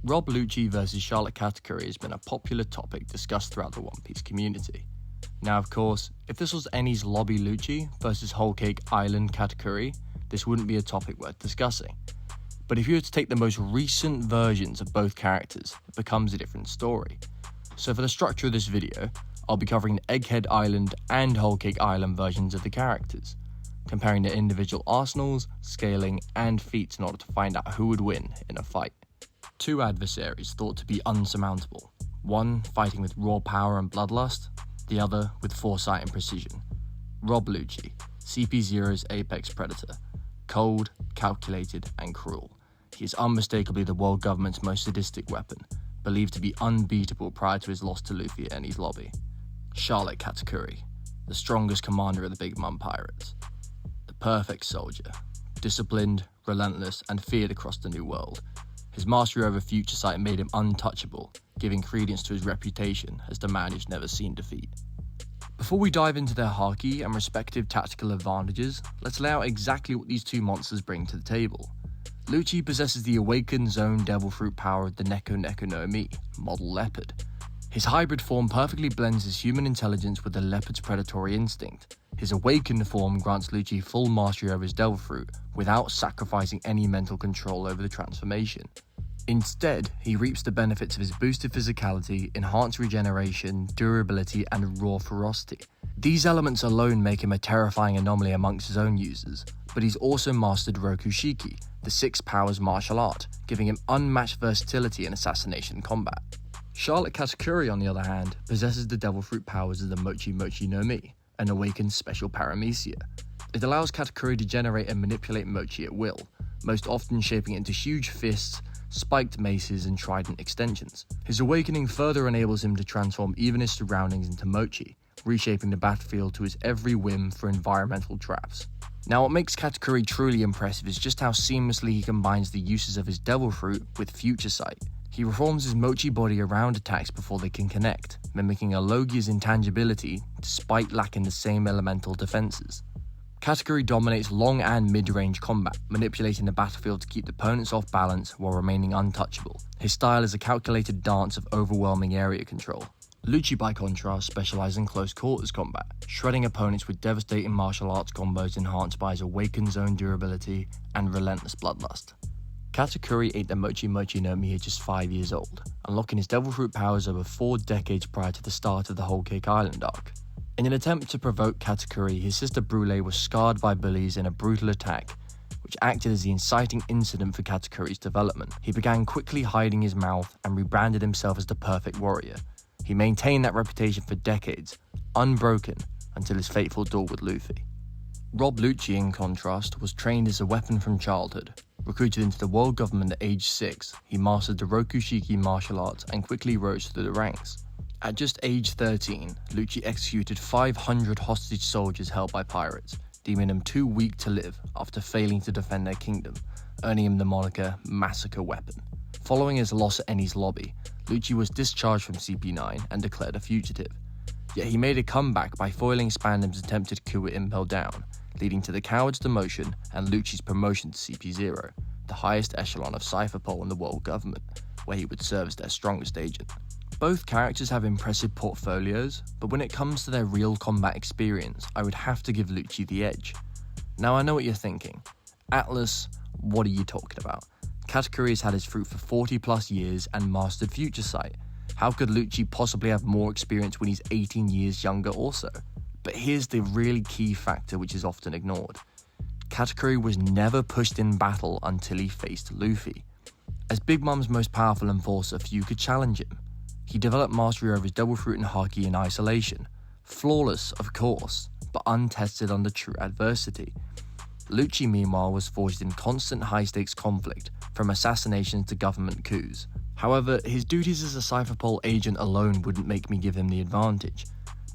Rob Lucci versus Charlotte Katakuri has been a popular topic discussed throughout the One Piece community. Now, of course, if this was Eni's Lobby Lucci versus Whole Cake Island Katakuri, this wouldn't be a topic worth discussing. But if you were to take the most recent versions of both characters, it becomes a different story. So for the structure of this video, I'll be covering the Egghead Island and Whole Cake Island versions of the characters, comparing their individual arsenals, scaling, and feats in order to find out who would win in a fight. Two adversaries thought to be unsurmountable, one fighting with raw power and bloodlust, the other with foresight and precision. Rob Lucci, CP0's apex predator, cold, calculated, and cruel. He is unmistakably the world government's most sadistic weapon, believed to be unbeatable prior to his loss to Luffy at Eni's Lobby. Charlotte Katakuri, the strongest commander of the Big Mom Pirates. The perfect soldier, disciplined, relentless, and feared across the New World. His mastery over Future Sight made him untouchable, giving credence to his reputation as the man who's never seen defeat. Before we dive into their haki and respective tactical advantages, let's lay out exactly what these two monsters bring to the table. Lucci possesses the awakened zone devil fruit power of the Neko Neko no Mi, model leopard. His hybrid form perfectly blends his human intelligence with the leopard's predatory instinct. His awakened form grants Lucci full mastery over his devil fruit without sacrificing any mental control over the transformation. Instead, he reaps the benefits of his boosted physicality, enhanced regeneration, durability, and raw ferocity. These elements alone make him a terrifying anomaly amongst his own users, but he's also mastered Rokushiki, the Six Powers martial art, giving him unmatched versatility in assassination combat. Charlotte Katakuri, on the other hand, possesses the devil fruit powers of the Mochi Mochi no Mi, an awakened special paramecia. It allows Katakuri to generate and manipulate Mochi at will, most often shaping it into huge fists, spiked maces, and trident extensions. His awakening further enables him to transform even his surroundings into Mochi, reshaping the battlefield to his every whim for environmental traps. Now, what makes Katakuri truly impressive is just how seamlessly he combines the uses of his devil fruit with Future Sight. He reforms his Mochi body around attacks before they can connect, mimicking a Logia's intangibility despite lacking the same elemental defenses. Katakuri dominates long and mid-range combat, manipulating the battlefield to keep opponents off balance while remaining untouchable. His style is a calculated dance of overwhelming area control. Lucci, by contrast, specializes in close quarters combat, shredding opponents with devastating martial arts combos enhanced by his awakened zone durability and relentless bloodlust. Katakuri ate the Mochi Mochi no Mi at just 5 years old, unlocking his devil fruit powers over 4 decades prior to the start of the Whole Cake Island arc. In an attempt to provoke Katakuri, his sister Brûlé was scarred by bullies in a brutal attack, which acted as the inciting incident for Katakuri's development. He began quickly hiding his mouth and rebranded himself as the perfect warrior. He maintained that reputation for decades, unbroken, until his fateful duel with Luffy. Rob Lucci, in contrast, was trained as a weapon from childhood. Recruited into the world government at age 6, he mastered the Rokushiki martial arts and quickly rose through the ranks. At just age 13, Lucci executed 500 hostage soldiers held by pirates, deeming them too weak to live after failing to defend their kingdom, earning him the moniker Massacre Weapon. Following his loss at Eni's Lobby, Lucci was discharged from CP9 and declared a fugitive. Yet he made a comeback by foiling Spandam's attempted coup at Impel Down, leading to the coward's demotion and Lucci's promotion to CP0, the highest echelon of Cipher Pol in the world government, where he would serve as their strongest agent. Both characters have impressive portfolios, but when it comes to their real combat experience, I would have to give Lucci the edge. Now, I know what you're thinking. Atlas, what are you talking about? Katakuri has had his fruit for 40 plus years and mastered Future Sight. How could Lucci possibly have more experience when he's 18 years younger also? But here's the really key factor which is often ignored. Katakuri was never pushed in battle until he faced Luffy. As Big Mom's most powerful enforcer, few could challenge him. He developed mastery over his devil fruit and haki in isolation. Flawless, of course, but untested under true adversity. Lucci, meanwhile, was forged in constant high-stakes conflict, from assassinations to government coups. However, his duties as a Cipher Pol agent alone wouldn't make me give him the advantage.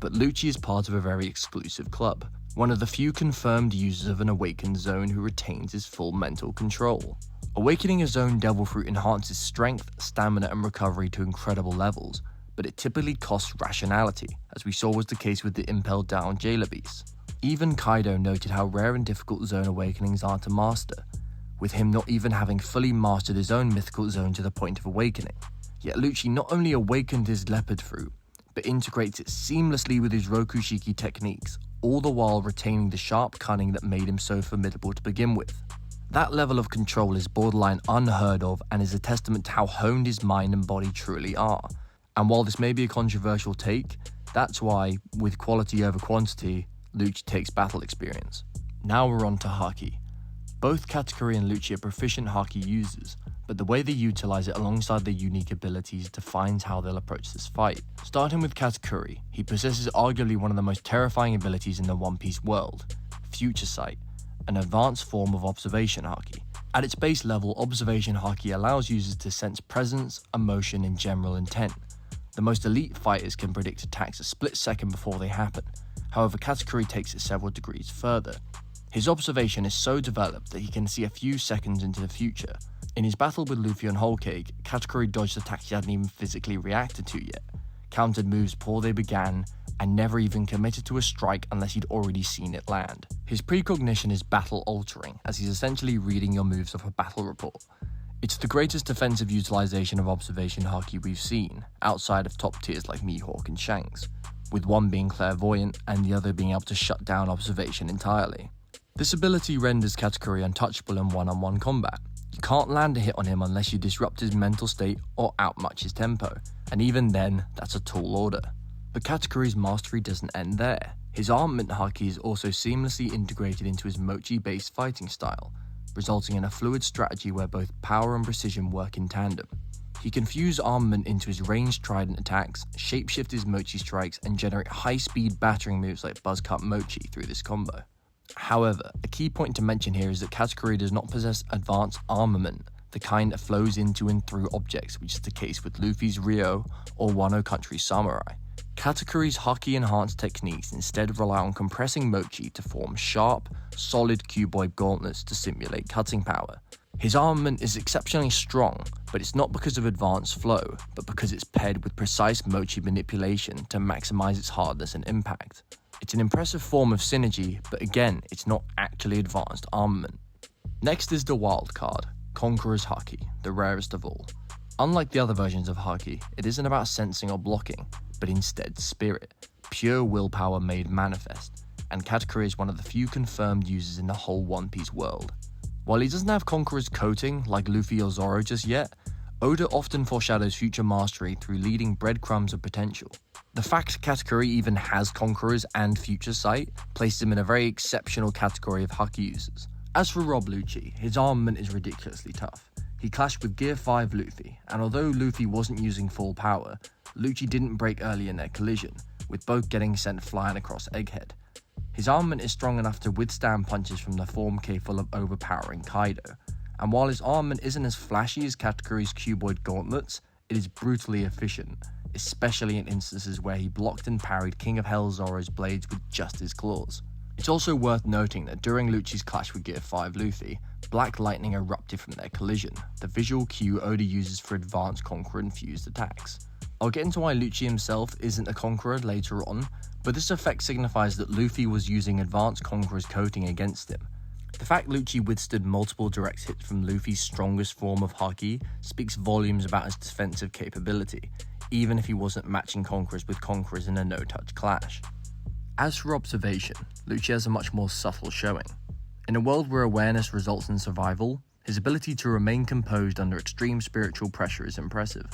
But Lucci is part of a very exclusive club, one of the few confirmed users of an awakened zone who retains his full mental control. Awakening a zone devil fruit enhances strength, stamina, and recovery to incredible levels, but it typically costs rationality, as we saw was the case with the Impel Down jailer beasts. Even Kaido noted how rare and difficult zone awakenings are to master. with him not even having fully mastered his own mythical zone to the point of awakening. Yet Lucci not only awakened his leopard fruit, but integrates it seamlessly with his Rokushiki techniques, all the while retaining the sharp cunning that made him so formidable to begin with. That level of control is borderline unheard of and is a testament to how honed his mind and body truly are. And while this may be a controversial take, that's why, with quality over quantity, Lucci takes battle experience. Now we're on to Haki. Both Katakuri and Lucci are proficient Haki users, but the way they utilize it alongside their unique abilities defines how they'll approach this fight. Starting with Katakuri, he possesses arguably one of the most terrifying abilities in the One Piece world, Future Sight, an advanced form of observation Haki. At its base level, observation Haki allows users to sense presence, emotion, and general intent. The most elite fighters can predict attacks a split second before they happen. However, Katakuri takes it several degrees further. His observation is so developed that he can see a few seconds into the future. In his battle with Luffy on Whole Cake, Katakuri dodged attacks he hadn't even physically reacted to yet, countered moves before they began, and never even committed to a strike unless he'd already seen it land. His precognition is battle-altering, as he's essentially reading your moves off a battle report. It's the greatest defensive utilization of observation Haki we've seen, outside of top tiers like Mihawk and Shanks, with one being clairvoyant and the other being able to shut down observation entirely. This ability renders Katakuri untouchable in one-on-one combat. You can't land a hit on him unless you disrupt his mental state or outmatch his tempo, and even then, that's a tall order. But Katakuri's mastery doesn't end there. His armament Haki is also seamlessly integrated into his mochi-based fighting style, resulting in a fluid strategy where both power and precision work in tandem. He can fuse armament into his ranged trident attacks, shapeshift his mochi strikes, and generate high-speed battering moves like Buzzcut Mochi through this combo. However, a key point to mention here is that Katakuri does not possess advanced armament, the kind that flows into and through objects, which is the case with Luffy's Ryo or Wano Country's Samurai. Katakuri's Haki-enhanced techniques instead rely on compressing mochi to form sharp, solid cuboid gauntlets to simulate cutting power. His armament is exceptionally strong, but it's not because of advanced flow, but because it's paired with precise mochi manipulation to maximize its hardness and impact. It's an impressive form of synergy, but again, it's not actually advanced armament. Next is the wild card, Conqueror's Haki, the rarest of all. Unlike the other versions of Haki, it isn't about sensing or blocking, but instead spirit, pure willpower made manifest, and Katakuri is one of the few confirmed users in the whole One Piece world. While he doesn't have Conqueror's coating like Luffy or Zoro just yet, Oda often foreshadows future mastery through leading breadcrumbs of potential. The fact Katakuri even has Conquerors and Future Sight places him in a very exceptional category of Haki users. As for Rob Lucci, his armament is ridiculously tough. He clashed with Gear 5 Luffy, and although Luffy wasn't using full power, Lucci didn't break early in their collision, with both getting sent flying across Egghead. His armament is strong enough to withstand punches from the form capable of overpowering Kaido, and while his armament isn't as flashy as Katakuri's cuboid gauntlets, it is brutally efficient, especially in instances where he blocked and parried King of Hell Zoro's blades with just his claws. It's also worth noting that during Lucci's clash with Gear 5 Luffy, Black Lightning erupted from their collision, the visual cue Oda uses for advanced Conqueror-infused attacks. I'll get into why Lucci himself isn't a Conqueror later on, but this effect signifies that Luffy was using advanced Conqueror's coating against him. The fact Lucci withstood multiple direct hits from Luffy's strongest form of Haki speaks volumes about his defensive capability, even if he wasn't matching Conquerors with Conquerors in a no-touch clash. As for observation, Lucci has a much more subtle showing. In a world where awareness results in survival, his ability to remain composed under extreme spiritual pressure is impressive.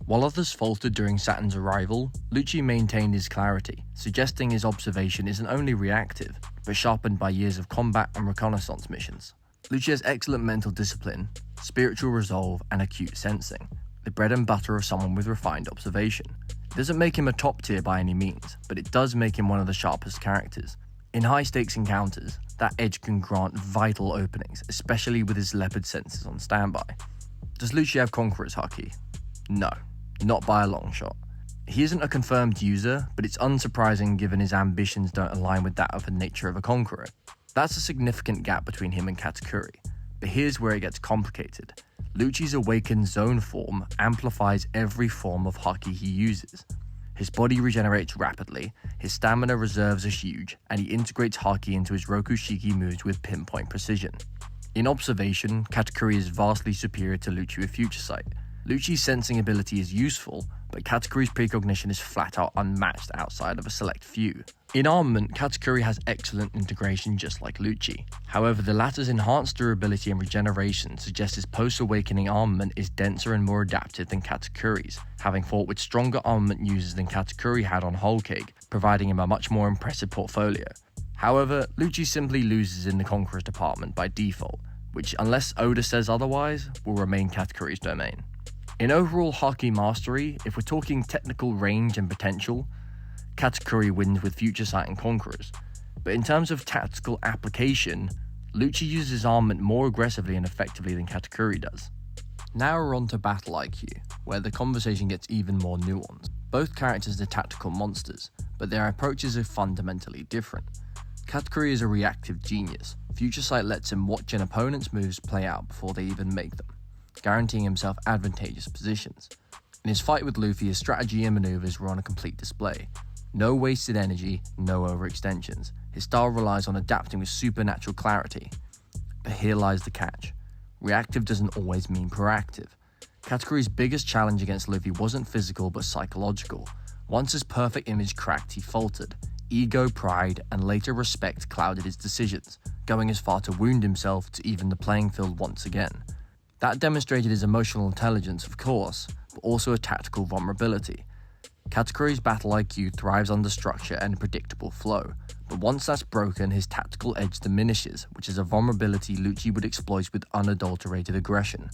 While others faltered during Saturn's arrival, Lucci maintained his clarity, suggesting his observation isn't only reactive, but sharpened by years of combat and reconnaissance missions. Lucci has excellent mental discipline, spiritual resolve, and acute sensing, the bread and butter of someone with refined observation. It doesn't make him a top tier by any means, but it does make him one of the sharpest characters. In high-stakes encounters, that edge can grant vital openings, especially with his leopard senses on standby. Does Lucci have Conqueror's Haki? No, not by a long shot. He isn't a confirmed user, but it's unsurprising given his ambitions don't align with that of the nature of a Conqueror. That's a significant gap between him and Katakuri, but here's where it gets complicated. Lucci's awakened zone form amplifies every form of Haki he uses. His body regenerates rapidly, his stamina reserves are huge, and he integrates Haki into his Rokushiki moves with pinpoint precision. In observation, Katakuri is vastly superior to Lucci with Future Sight. Lucci's sensing ability is useful, but Katakuri's precognition is flat out unmatched outside of a select few. In armament, Katakuri has excellent integration just like Lucci. However, the latter's enhanced durability and regeneration suggests his post-awakening armament is denser and more adaptive than Katakuri's, having fought with stronger armament users than Katakuri had on Whole Cake, providing him a much more impressive portfolio. However, Lucci simply loses in the Conqueror's department by default, which, unless Oda says otherwise, will remain Katakuri's domain. In overall Haki Mastery, if we're talking technical range and potential, Katakuri wins with Future Sight and Conquerors, but in terms of tactical application, Lucci uses armament more aggressively and effectively than Katakuri does. Now we're on to battle IQ, where the conversation gets even more nuanced. Both characters are tactical monsters, but their approaches are fundamentally different. Katakuri is a reactive genius. Future Sight lets him watch an opponent's moves play out before they even make them, guaranteeing himself advantageous positions. In his fight with Luffy, his strategy and maneuvers were on a complete display. No wasted energy, no overextensions. His style relies on adapting with supernatural clarity. But here lies the catch. Reactive doesn't always mean proactive. Katakuri's biggest challenge against Luffy wasn't physical but psychological. Once his perfect image cracked, he faltered. Ego, pride, and later respect clouded his decisions, going as far to wound himself to even the playing field once again. That demonstrated his emotional intelligence, of course, but also a tactical vulnerability. Katakuri's battle IQ thrives under structure and predictable flow, but once that's broken, his tactical edge diminishes, which is a vulnerability Lucci would exploit with unadulterated aggression.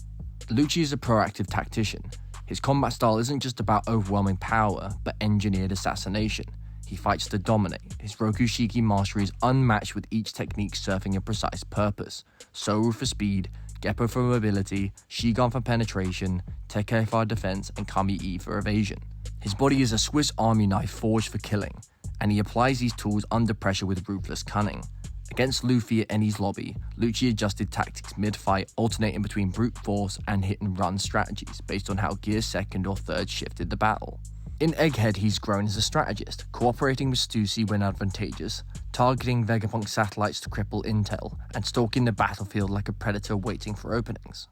Lucci is a proactive tactician. His combat style isn't just about overwhelming power, but engineered assassination. He fights to dominate. His Rokushiki mastery is unmatched, with each technique serving a precise purpose. Soru for speed, Geppo for mobility, Shigan for penetration, Teke for defense, and Kami-E for evasion. His body is a Swiss army knife forged for killing, and he applies these tools under pressure with ruthless cunning. Against Luffy at Eni's lobby, Lucci adjusted tactics mid-fight, alternating between brute force and hit-and-run strategies based on how Gear 2nd or 3rd shifted the battle. In Egghead, he's grown as a strategist, cooperating with Stussy when advantageous, targeting Vegapunk satellites to cripple intel, and stalking the battlefield like a predator waiting for openings.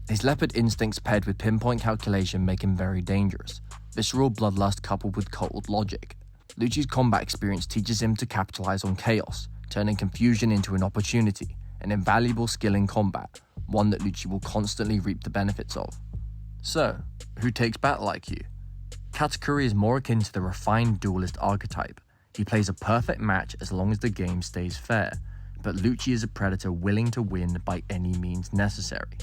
His leopard instincts paired with pinpoint calculation make him very dangerous. Visceral bloodlust coupled with cold logic. Lucci's combat experience teaches him to capitalize on chaos, turning confusion into an opportunity, an invaluable skill in combat, one that Lucci will constantly reap the benefits of. So, who takes battle IQ? Katakuri is more akin to the refined duelist archetype. He plays a perfect match as long as the game stays fair, but Lucci is a predator willing to win by any means necessary.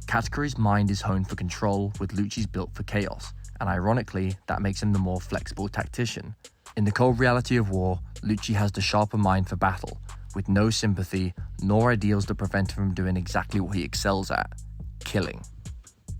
Katakuri's mind is honed for control, with Lucci's built for chaos, and ironically, that makes him the more flexible tactician. In the cold reality of war, Lucci has the sharper mind for battle, with no sympathy, nor ideals that prevent him from doing exactly what he excels at: killing.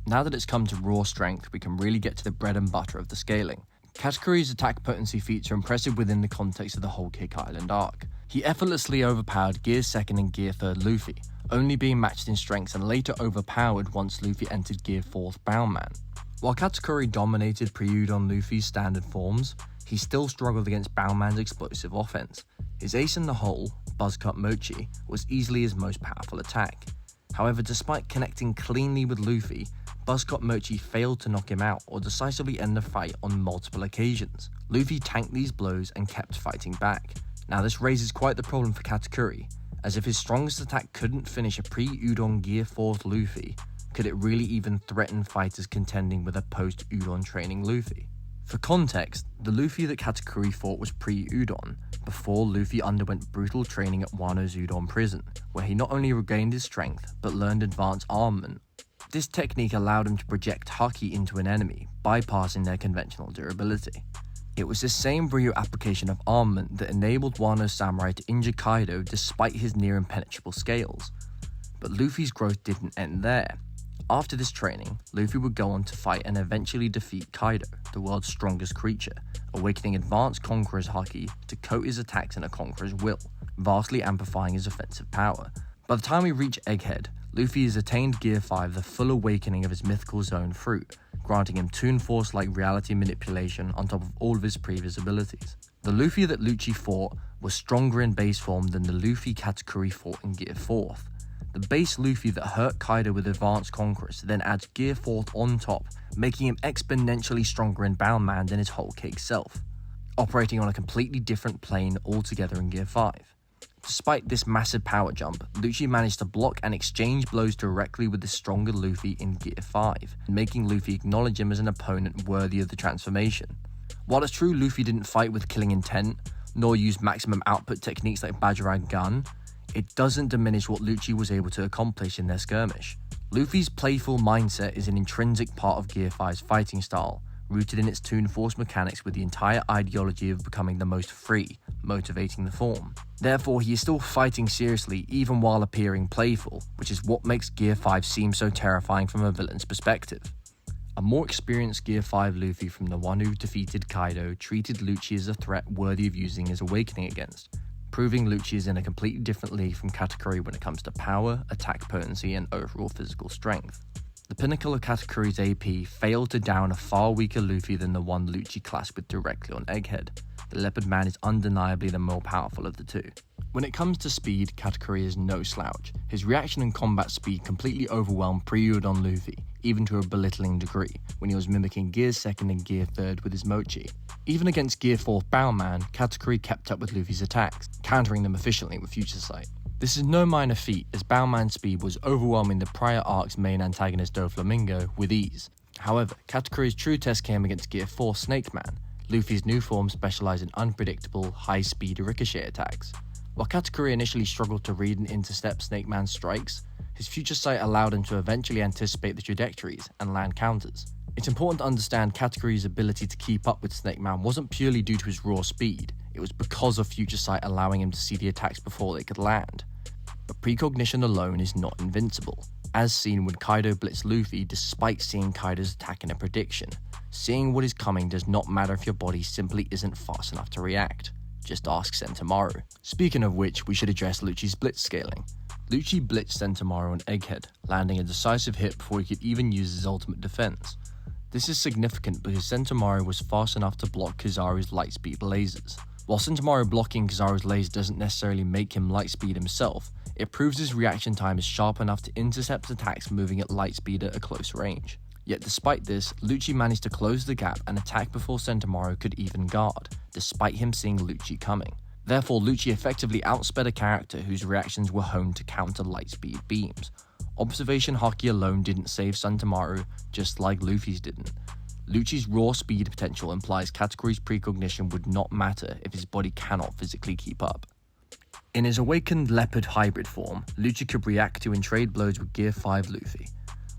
Now that it's come to raw strength, we can really get to the bread and butter of the scaling. Katakuri's attack potency feats are impressive within the context of the Whole Cake Island arc. He effortlessly overpowered Gear 2nd and Gear 3rd Luffy, only being matched in strengths and later overpowered once Luffy entered Gear 4th Boundman. While Katakuri dominated pre-Udon Luffy's standard forms, he still struggled against Boundman's explosive offense. His ace in the hole, Buzzcut Mochi, was easily his most powerful attack. However, despite connecting cleanly with Luffy, Buzzcut Mochi failed to knock him out or decisively end the fight on multiple occasions. Luffy tanked these blows and kept fighting back. Now this raises quite the problem for Katakuri, as if his strongest attack couldn't finish a pre-Udon Gear 4th Luffy, could it really even threaten fighters contending with a post-Udon training Luffy? For context, the Luffy that Katakuri fought was pre-Udon, before Luffy underwent brutal training at Wano's Udon prison, where he not only regained his strength, but learned advanced armament. This technique allowed him to project Haki into an enemy, bypassing their conventional durability. It was this same Ryu application of armament that enabled Wano's samurai to injure Kaido despite his near impenetrable scales. But Luffy's growth didn't end there. After this training, Luffy would go on to fight and eventually defeat Kaido, the world's strongest creature, awakening advanced Conqueror's Haki to coat his attacks in a Conqueror's will, vastly amplifying his offensive power. By the time we reach Egghead, Luffy has attained Gear 5, the full awakening of his mythical zone fruit, granting him Toon Force-like reality manipulation on top of all of his previous abilities. The Luffy that Lucci fought was stronger in base form than the Luffy Katakuri fought in Gear 4th. The The base Luffy that hurt Kaido with Advanced Conquerors then adds Gear 4 on top, making him exponentially stronger in Bound Man than his whole cake self, operating on a completely different plane altogether in Gear 5. Despite this massive power jump, Lucci managed to block and exchange blows directly with the stronger Luffy in Gear 5, making Luffy acknowledge him as an opponent worthy of the transformation. While it's true Luffy didn't fight with killing intent, nor use maximum output techniques like Bajirang Gun, it doesn't diminish what Lucci was able to accomplish in their skirmish. Luffy's playful mindset is an intrinsic part of Gear 5's fighting style, rooted in its Toon Force mechanics with the entire ideology of becoming the most free, motivating the form. Therefore, he is still fighting seriously even while appearing playful, which is what makes Gear 5 seem so terrifying from a villain's perspective. A more experienced Gear 5 Luffy from the one who defeated Kaido treated Lucci as a threat worthy of using his awakening against, proving Lucci is in a completely different league from Katakuri when it comes to power, attack potency, and overall physical strength. The pinnacle of Katakuri's AP failed to down a far weaker Luffy than the one Lucci clashed with directly on Egghead. The Leopard Man is undeniably the more powerful of the two. When it comes to speed, Katakuri is no slouch. His reaction and combat speed completely overwhelmed Pre-Udon Luffy, even to a belittling degree, when he was mimicking Gear 2nd and Gear 3rd with his Mochi. Even against Gear 4th Bound Man, Katakuri kept up with Luffy's attacks, countering them efficiently with Future Sight. This is no minor feat, as Bound Man's speed was overwhelming the prior arc's main antagonist Doflamingo with ease. However, Katakuri's true test came against Gear 4 Snake Man. Luffy's new form specialized in unpredictable, high-speed ricochet attacks. While Katakuri initially struggled to read and intercept Snake Man's strikes, his Future Sight allowed him to eventually anticipate the trajectories and land counters. It's important to understand Katakuri's ability to keep up with Snake Man wasn't purely due to his raw speed, it was because of Future Sight allowing him to see the attacks before they could land. But precognition alone is not invincible, as seen when Kaido blitzed Luffy despite seeing Kaido's attack in a prediction. Seeing what is coming does not matter if your body simply isn't fast enough to react. Just ask Sentomaru. Speaking of which, we should address Lucci's blitz scaling. Lucci blitzed Sentomaru on Egghead, landing a decisive hit before he could even use his ultimate defense. This is significant because Sentomaru was fast enough to block Kizaru's lightspeed lasers. While Sentomaru blocking Kizaru's laser doesn't necessarily make him lightspeed himself, it proves his reaction time is sharp enough to intercept attacks moving at lightspeed at a close range. Yet despite this, Lucci managed to close the gap and attack before Sentomaru could even guard, despite him seeing Lucci coming. Therefore, Lucci effectively outsped a character whose reactions were honed to counter lightspeed beams. Observation Haki alone didn't save Sentomaru, just like Luffy's didn't. Lucci's raw speed potential implies Katakuri's precognition would not matter if his body cannot physically keep up. In his awakened leopard hybrid form, Lucci could react to and trade blows with Gear 5 Luffy.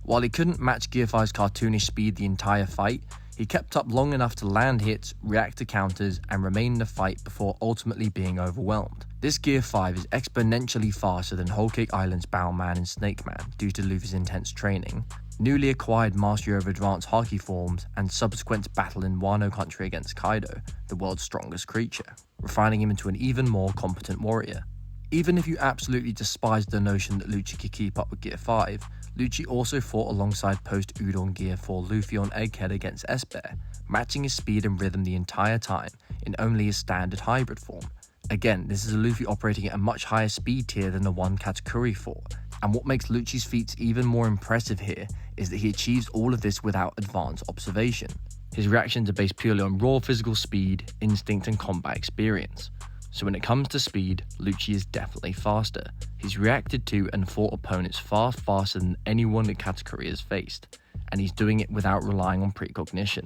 While he couldn't match Gear 5's cartoonish speed the entire fight, he kept up long enough to land hits, react to counters, and remain in the fight before ultimately being overwhelmed. This Gear 5 is exponentially faster than Whole Cake Island's Bound Man and Snake Man due to Luffy's intense training, newly acquired mastery over advanced Haki forms, and subsequent battle in Wano country against Kaido, the world's strongest creature, refining him into an even more competent warrior. Even if you absolutely despise the notion that Lucci could keep up with Gear 5, Lucci also fought alongside post-Udon Gear 4 Luffy on Egghead against S-Bear, matching his speed and rhythm the entire time in only his standard hybrid form. Again, this is a Luffy operating at a much higher speed tier than the one Katakuri fought, and what makes Lucci's feats even more impressive here is that he achieves all of this without advanced observation. His reactions are based purely on raw physical speed, instinct, and combat experience. So when it comes to speed, Lucci is definitely faster. He's reacted to and fought opponents far faster than anyone that Katakuri has faced, and he's doing it without relying on precognition.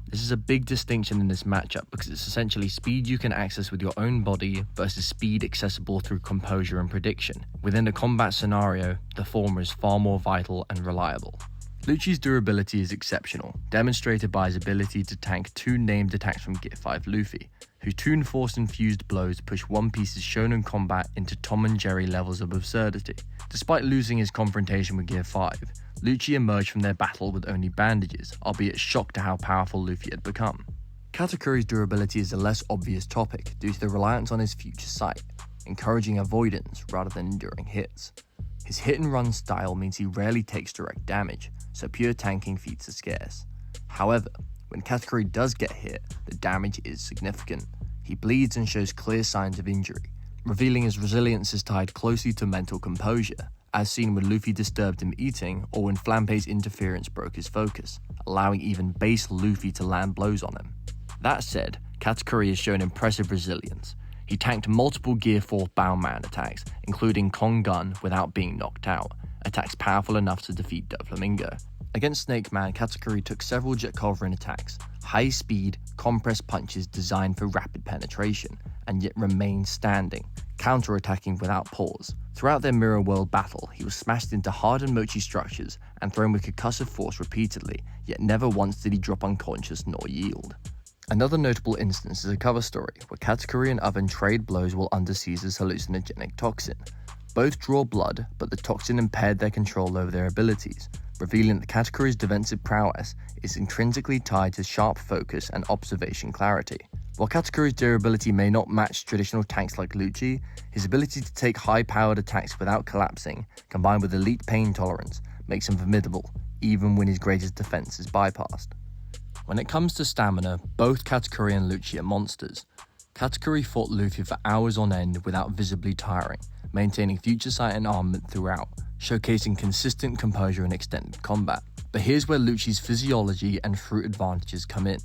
This is a big distinction in this matchup because it's essentially speed you can access with your own body versus speed accessible through composure and prediction. Within a combat scenario, the former is far more vital and reliable. Lucci's durability is exceptional, demonstrated by his ability to tank two named attacks from Gear 5 Luffy, whose Toon Force infused blows push One Piece's shonen combat into Tom and Jerry levels of absurdity. Despite losing his confrontation with Gear 5, Lucci emerged from their battle with only bandages, albeit shocked to how powerful Luffy had become. Katakuri's durability is a less obvious topic due to the reliance on his Future Sight, encouraging avoidance rather than enduring hits. His hit and run style means he rarely takes direct damage, so pure tanking feats are scarce. However, when Katakuri does get hit, the damage is significant. He bleeds and shows clear signs of injury, revealing his resilience is tied closely to mental composure, as seen when Luffy disturbed him eating or when Flampay's interference broke his focus, allowing even base Luffy to land blows on him. That said, Katakuri has shown impressive resilience. He tanked multiple Gear 4 bound man attacks, including Kong Gun, without being knocked out, attacks powerful enough to defeat Doflamingo. Against Snake Man, Katakuri took several jet covering attacks, high-speed, compressed punches designed for rapid penetration, and yet remained standing, counter-attacking without pause. Throughout their Mirror World battle, he was smashed into hardened mochi structures and thrown with concussive force repeatedly, yet never once did he drop unconscious nor yield. Another notable instance is a cover story where Katakuri and Oven trade blows while under Caesar's hallucinogenic toxin. Both draw blood, but the toxin impaired their control over their abilities, revealing that Katakuri's defensive prowess is intrinsically tied to sharp focus and observation clarity. While Katakuri's durability may not match traditional tanks like Lucci, his ability to take high-powered attacks without collapsing, combined with elite pain tolerance, makes him formidable, even when his greatest defense is bypassed. When it comes to stamina, both Katakuri and Lucci are monsters. Katakuri fought Luffy for hours on end without visibly tiring, maintaining future sight and armament throughout, showcasing consistent composure in extended combat. But here's where Lucci's physiology and fruit advantages come in.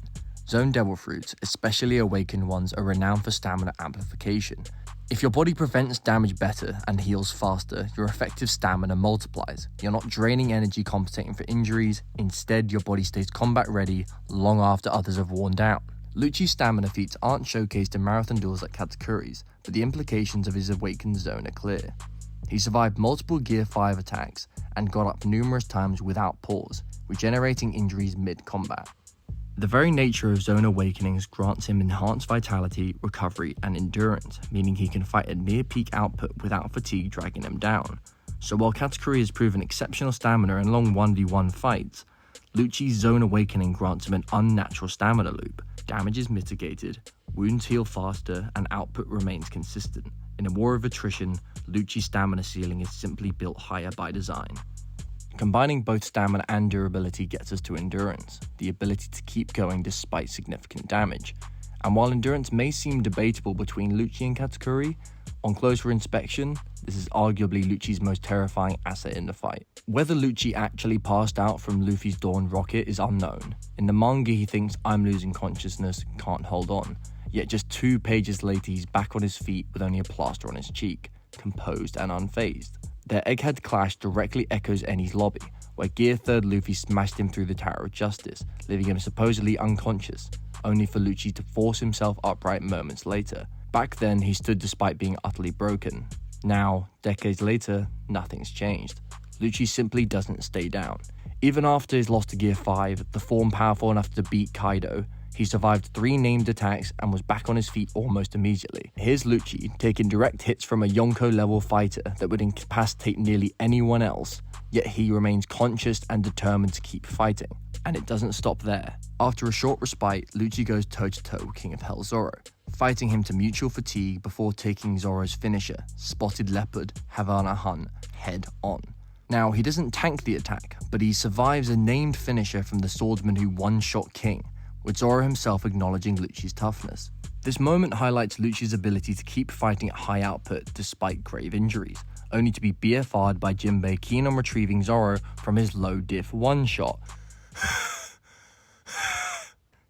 Zone Devil Fruits, especially awakened ones, are renowned for stamina amplification. If your body prevents damage better and heals faster, your effective stamina multiplies. You're not draining energy compensating for injuries, instead your body stays combat ready long after others have worn down. Lucci's stamina feats aren't showcased in marathon duels like Katakuri's, but the implications of his awakened zone are clear. He survived multiple Gear 5 attacks and got up numerous times without pause, regenerating injuries mid-combat. The very nature of Zone Awakenings grants him enhanced vitality, recovery, and endurance, meaning he can fight at near peak output without fatigue dragging him down. So while Katakuri has proven exceptional stamina in long 1v1 fights, Lucci's Zone Awakening grants him an unnatural stamina loop. Damage is mitigated, wounds heal faster, and output remains consistent. In a war of attrition, Lucci's stamina ceiling is simply built higher by design. Combining both stamina and durability gets us to endurance, the ability to keep going despite significant damage. And while endurance may seem debatable between Lucci and Katakuri, on closer inspection, this is arguably Lucci's most terrifying asset in the fight. Whether Lucci actually passed out from Luffy's Dawn rocket is unknown. In the manga he thinks "I'm losing consciousness, can't hold on," yet just 2 pages later he's back on his feet with only a plaster on his cheek, composed and unfazed. Their egghead clash directly echoes Eni's lobby, where Gear 3rd Luffy smashed him through the Tower of Justice, leaving him supposedly unconscious, only for Lucci to force himself upright moments later. Back then, he stood despite being utterly broken. Now, decades later, nothing's changed. Lucci simply doesn't stay down. Even after his loss to Gear 5, the form powerful enough to beat Kaido, he survived 3 named attacks and was back on his feet almost immediately. Here's Lucci taking direct hits from a Yonko-level fighter that would incapacitate nearly anyone else, yet he remains conscious and determined to keep fighting. And it doesn't stop there. After a short respite, Lucci goes toe-to-toe with King of Hell Zoro, fighting him to mutual fatigue before taking Zoro's finisher, Spotted Leopard, Havana Hunt, head on. Now, he doesn't tank the attack, but he survives a named finisher from the swordsman who one-shot King, with Zoro himself acknowledging Lucci's toughness. This moment highlights Lucci's ability to keep fighting at high output despite grave injuries, only to be BFR'd by Jinbei keen on retrieving Zoro from his low diff one-shot.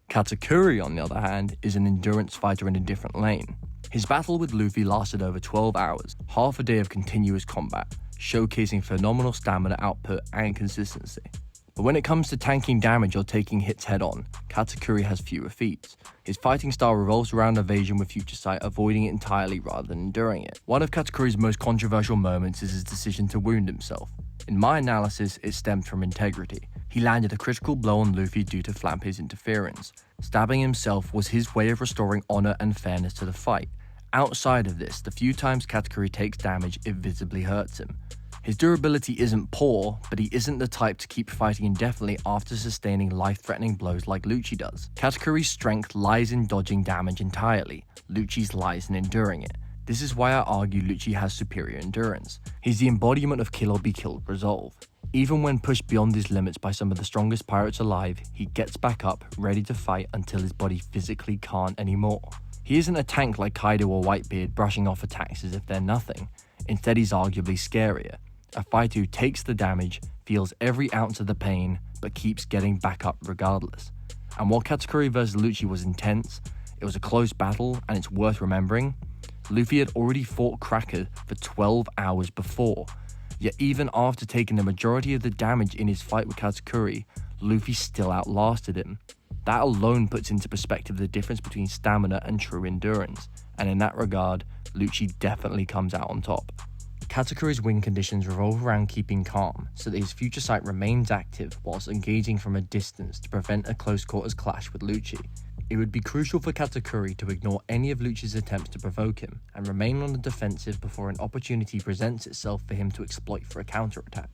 Katakuri, on the other hand, is an endurance fighter in a different lane. His battle with Luffy lasted over 12 hours, half a day of continuous combat, showcasing phenomenal stamina output and consistency. But when it comes to tanking damage or taking hits head-on, Katakuri has fewer feats. His fighting style revolves around evasion with future sight, avoiding it entirely rather than enduring it. One of Katakuri's most controversial moments is his decision to wound himself. In my analysis, it stemmed from integrity. He landed a critical blow on Luffy due to Flampay's interference. Stabbing himself was his way of restoring honor and fairness to the fight. Outside of this, the few times Katakuri takes damage, it visibly hurts him. His durability isn't poor, but he isn't the type to keep fighting indefinitely after sustaining life-threatening blows like Lucci does. Katakuri's strength lies in dodging damage entirely, Lucci's lies in enduring it. This is why I argue Lucci has superior endurance. He's the embodiment of kill or be killed resolve. Even when pushed beyond his limits by some of the strongest pirates alive, he gets back up, ready to fight until his body physically can't anymore. He isn't a tank like Kaido or Whitebeard brushing off attacks as if they're nothing. Instead, he's arguably scarier. a fighter who takes the damage, feels every ounce of the pain, but keeps getting back up regardless. And while Katakuri vs Lucci was intense, it was a close battle and it's worth remembering, Luffy had already fought Cracker for 12 hours before, yet even after taking the majority of the damage in his fight with Katakuri, Luffy still outlasted him. That alone puts into perspective the difference between stamina and true endurance, and in that regard, Lucci definitely comes out on top. Katakuri's win conditions revolve around keeping calm, so that his future sight remains active whilst engaging from a distance to prevent a close quarters clash with Lucci. It would be crucial for Katakuri to ignore any of Lucci's attempts to provoke him, and remain on the defensive before an opportunity presents itself for him to exploit for a counterattack.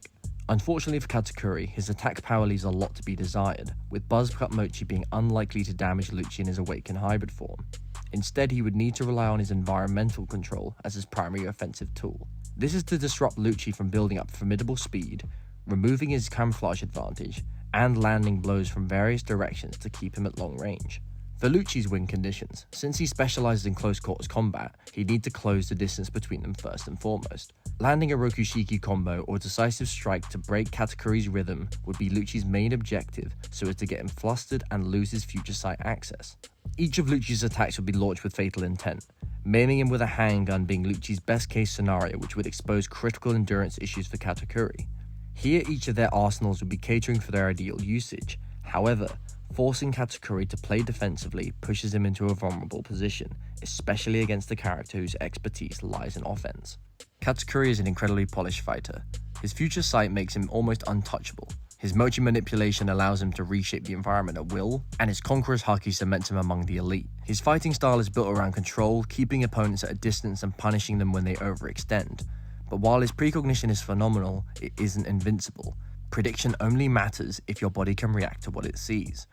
Unfortunately for Katakuri, his attack power leaves a lot to be desired, with Buzzcut Mochi being unlikely to damage Lucci in his awakened hybrid form. Instead, he would need to rely on his environmental control as his primary offensive tool. This is to disrupt Lucci from building up formidable speed, removing his camouflage advantage, and landing blows from various directions to keep him at long range. For Lucci's win conditions, since he specializes in close quarters combat, he'd need to close the distance between them first and foremost. Landing a Rokushiki combo or decisive strike to break Katakuri's rhythm would be Lucci's main objective, so as to get him flustered and lose his future sight access. Each of Lucci's attacks would be launched with fatal intent, maiming him with a handgun being Lucci's best case scenario, which would expose critical endurance issues for Katakuri. Here each of their arsenals would be catering for their ideal usage. However, forcing Katakuri to play defensively pushes him into a vulnerable position, especially against a character whose expertise lies in offense. Katakuri is an incredibly polished fighter. His future sight makes him almost untouchable. His mochi manipulation allows him to reshape the environment at will, and his conqueror's haki cements him among the elite. His fighting style is built around control, keeping opponents at a distance and punishing them when they overextend. But while his precognition is phenomenal, it isn't invincible. Prediction only matters if your body can react to what it sees.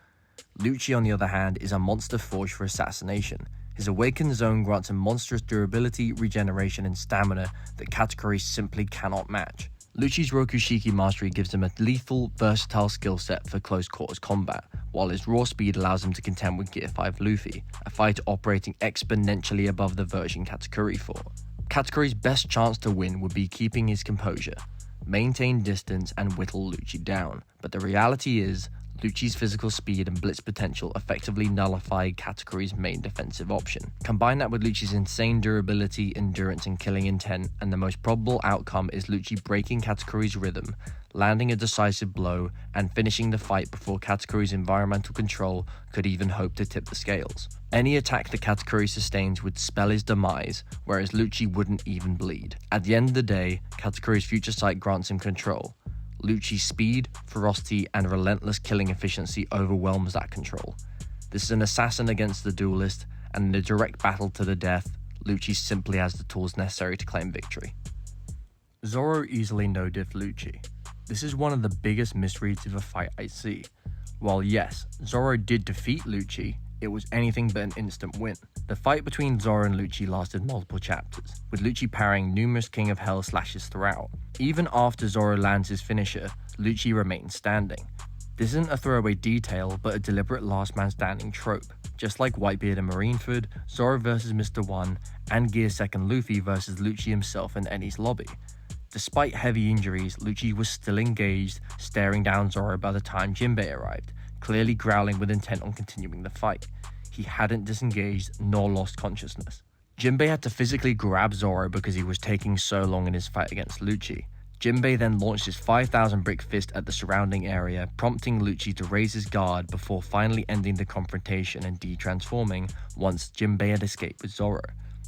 Lucci, on the other hand, is a monster forged for assassination. His awakened zone grants him monstrous durability, regeneration, and stamina that Katakuri simply cannot match. Lucci's Rokushiki Mastery gives him a lethal, versatile skill set for close quarters combat, while his raw speed allows him to contend with Gear 5 Luffy, a fighter operating exponentially above the version Katakuri fought. Katakuri's best chance to win would be keeping his composure, maintain distance, and whittle Lucci down, but the reality is, Lucci's physical speed and blitz potential effectively nullify Katakuri's main defensive option. Combine that with Lucci's insane durability, endurance, and killing intent, and the most probable outcome is Lucci breaking Katakuri's rhythm, landing a decisive blow, and finishing the fight before Katakuri's environmental control could even hope to tip the scales. Any attack that Katakuri sustains would spell his demise, whereas Lucci wouldn't even bleed. At the end of the day, Katakuri's future sight grants him control. Lucci's speed, ferocity, and relentless killing efficiency overwhelms that control. This is an assassin against the duelist, and in a direct battle to the death, Lucci simply has the tools necessary to claim victory. Zoro easily no-diffed Lucci. This is one of the biggest misreads of a fight I see. While yes, Zoro did defeat Lucci, it was anything but an instant win. The fight between Zoro and Lucci lasted multiple chapters, with Lucci parrying numerous King of Hell slashes throughout. Even after Zoro lands his finisher, Lucci remains standing. This isn't a throwaway detail, but a deliberate last man standing trope. Just like Whitebeard and Marineford, Zoro vs Mr. One, and Gear 2nd Luffy vs Lucci himself in Eni's lobby. Despite heavy injuries, Lucci was still engaged, staring down Zoro by the time Jinbei arrived, clearly growling with intent on continuing the fight. He hadn't disengaged nor lost consciousness. Jinbei had to physically grab Zoro because he was taking so long in his fight against Lucci. Jinbei then launched his 5,000 brick fist at the surrounding area, prompting Lucci to raise his guard before finally ending the confrontation and de-transforming once Jinbei had escaped with Zoro.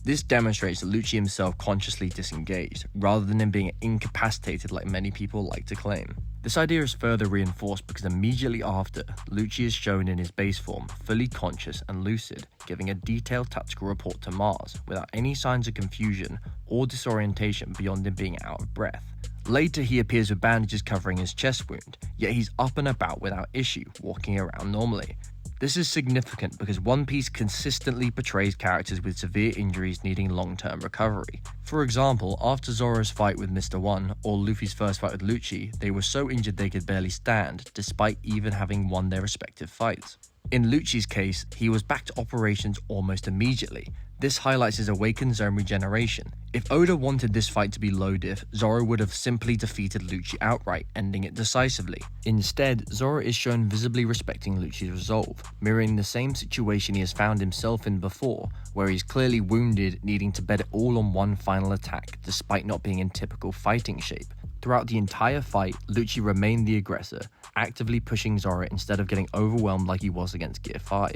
This demonstrates that Lucci himself consciously disengaged, rather than him being incapacitated like many people like to claim. This idea is further reinforced because immediately after, Lucci is shown in his base form, fully conscious and lucid, giving a detailed tactical report to Mars, without any signs of confusion or disorientation beyond him being out of breath. Later he appears with bandages covering his chest wound, yet he's up and about without issue, walking around normally. This is significant because One Piece consistently portrays characters with severe injuries needing long-term recovery. For example, after Zoro's fight with Mr. One, or Luffy's first fight with Lucci, they were so injured they could barely stand, despite even having won their respective fights. In Lucci's case, he was back to operations almost immediately. This highlights his awakened zone regeneration. If Oda wanted this fight to be low diff, Zoro would have simply defeated Lucci outright, ending it decisively. Instead, Zoro is shown visibly respecting Lucci's resolve, mirroring the same situation he has found himself in before, where he's clearly wounded, needing to bet it all on one final attack, despite not being in typical fighting shape. Throughout the entire fight, Lucci remained the aggressor, actively pushing Zoro instead of getting overwhelmed like he was against Gear 5.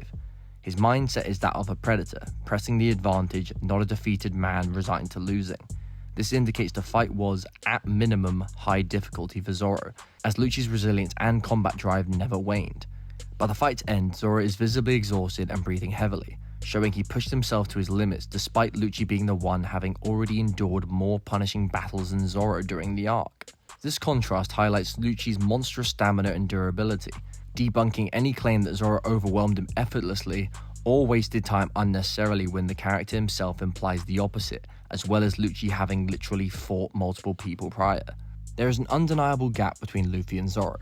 His mindset is that of a predator, pressing the advantage, not a defeated man resigned to losing. This indicates the fight was, at minimum, high difficulty for Zoro, as Lucci's resilience and combat drive never waned. By the fight's end, Zoro is visibly exhausted and breathing heavily, showing he pushed himself to his limits despite Lucci being the one having already endured more punishing battles than Zoro during the arc. This contrast highlights Lucci's monstrous stamina and durability, debunking any claim that Zoro overwhelmed him effortlessly or wasted time unnecessarily when the character himself implies the opposite, as well as Lucci having literally fought multiple people prior. There is an undeniable gap between Luffy and Zoro.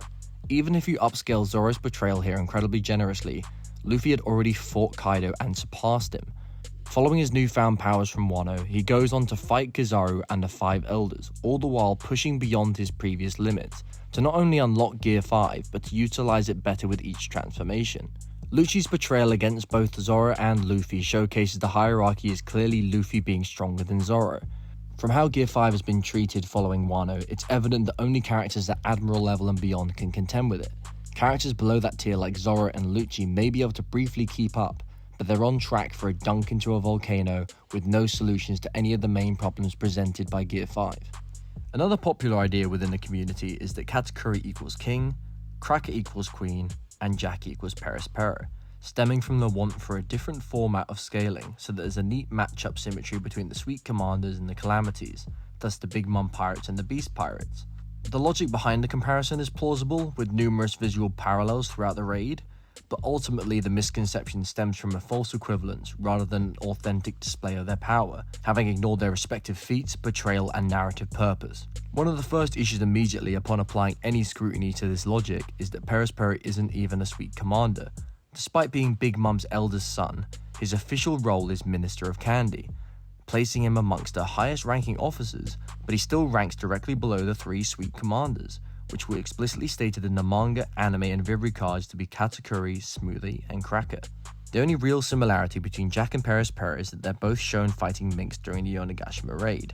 Even if you upscale Zoro's betrayal here incredibly generously, Luffy had already fought Kaido and surpassed him. Following his newfound powers from Wano, he goes on to fight Kizaru and the Five Elders, all the while pushing beyond his previous limits, to not only unlock Gear 5, but to utilize it better with each transformation. Lucci's betrayal against both Zoro and Luffy showcases the hierarchy as clearly Luffy being stronger than Zoro. From how Gear 5 has been treated following Wano, it's evident that only characters at Admiral level and beyond can contend with it. Characters below that tier like Zoro and Lucci may be able to briefly keep up, but they're on track for a dunk into a volcano with no solutions to any of the main problems presented by Gear 5. Another popular idea within the community is that Katakuri equals king, Cracker equals queen, and Jack equals Pero, stemming from the want for a different format of scaling so that there's a neat matchup symmetry between the Sweet Commanders and the Calamities, thus the Big Mom Pirates and the Beast Pirates. The logic behind the comparison is plausible, with numerous visual parallels throughout the raid, but ultimately the misconception stems from a false equivalence rather than an authentic display of their power, having ignored their respective feats, betrayal, and narrative purpose. One of the first issues immediately upon applying any scrutiny to this logic is that Pero isn't even a Sweet Commander. Despite being Big Mom's eldest son, his official role is Minister of Candy, placing him amongst the highest ranking officers, but he still ranks directly below the three Sweet Commanders, which were explicitly stated in the manga, anime, and Vivre cards to be Katakuri, Smoothie, and Cracker. The only real similarity between Jack and Pero is that they're both shown fighting Minks during the Onigashima raid,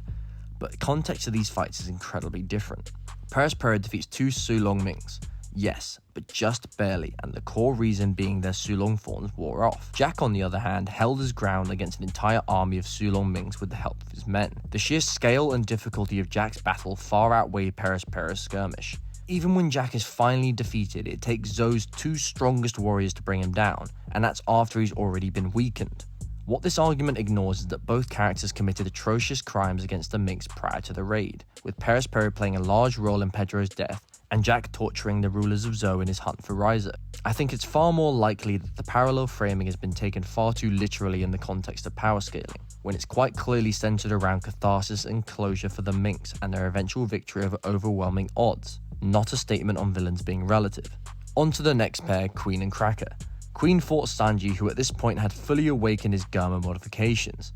but the context of these fights is incredibly different. Pero defeats two Sulong Minks, yes, but just barely, and the core reason being their Sulong forms wore off. Jack, on the other hand, held his ground against an entire army of Sulong Minks with the help of his men. The sheer scale and difficulty of Jack's battle far outweighed Pero's skirmish. Even when Jack is finally defeated, it takes Zoe's two strongest warriors to bring him down, and that's after he's already been weakened. What this argument ignores is that both characters committed atrocious crimes against the Minks prior to the raid, with Pero playing a large role in Pedro's death, and Jack torturing the rulers of Zoe in his hunt for Riser. I think it's far more likely that the parallel framing has been taken far too literally in the context of power scaling, when it's quite clearly centered around catharsis and closure for the Minks and their eventual victory over overwhelming odds, not a statement on villains being relative. On to the next pair, Queen and Cracker. Queen fought Sanji, who at this point had fully awakened his Germa modifications,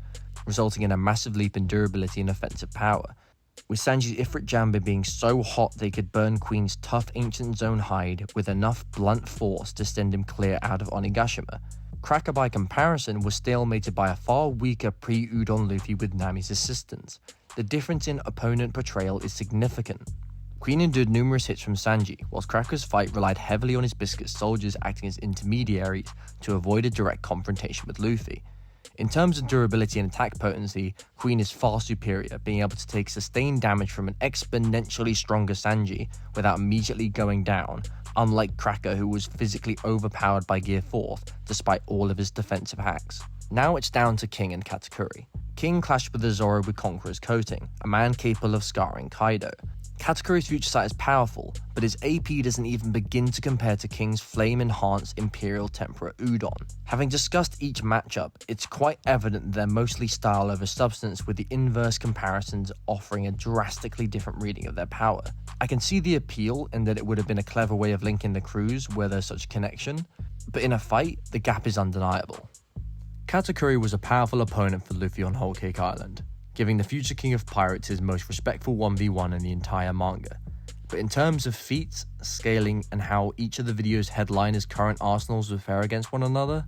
resulting in a massive leap in durability and offensive power, with Sanji's Ifrit Jambe being so hot they could burn Queen's tough ancient zone hide with enough blunt force to send him clear out of Onigashima. Cracker, by comparison, was stalemated by a far weaker pre-Udon Luffy with Nami's assistance. The difference in opponent portrayal is significant. Queen endured numerous hits from Sanji, whilst Cracker's fight relied heavily on his Biscuit soldiers acting as intermediaries to avoid a direct confrontation with Luffy. In terms of durability and attack potency, Queen is far superior, being able to take sustained damage from an exponentially stronger Sanji without immediately going down, unlike Cracker, who was physically overpowered by Gear 4 despite all of his defensive hacks. Now it's down to King and Katakuri. King clashed with the Zoro with Conqueror's Coating, a man capable of scarring Kaido. Katakuri's future sight is powerful, but his AP doesn't even begin to compare to King's flame-enhanced Imperial Tempera Udon. Having discussed each matchup, it's quite evident they're mostly style over substance, with the inverse comparisons offering a drastically different reading of their power. I can see the appeal in that it would have been a clever way of linking the crews where there's such connection, but in a fight, the gap is undeniable. Katakuri was a powerful opponent for Luffy on Whole Cake Island, giving the future king of pirates his most respectful 1v1 in the entire manga. But in terms of feats, scaling, and how each of the video's headliners' current arsenals would fare against one another,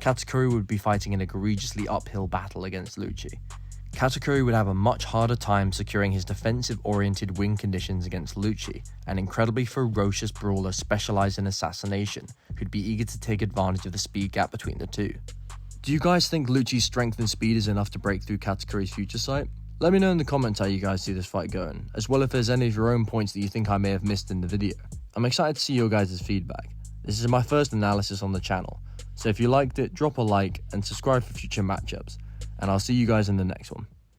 Katakuri would be fighting an egregiously uphill battle against Lucci. Katakuri would have a much harder time securing his defensive-oriented win conditions against Lucci, an incredibly ferocious brawler specialized in assassination, who'd be eager to take advantage of the speed gap between the two. Do you guys think Lucci's strength and speed is enough to break through Katakuri's future sight? Let me know in the comments how you guys see this fight going, as well if there's any of your own points that you think I may have missed in the video. I'm excited to see your guys' feedback. This is my first analysis on the channel, so if you liked it, drop a like and subscribe for future matchups, and I'll see you guys in the next one.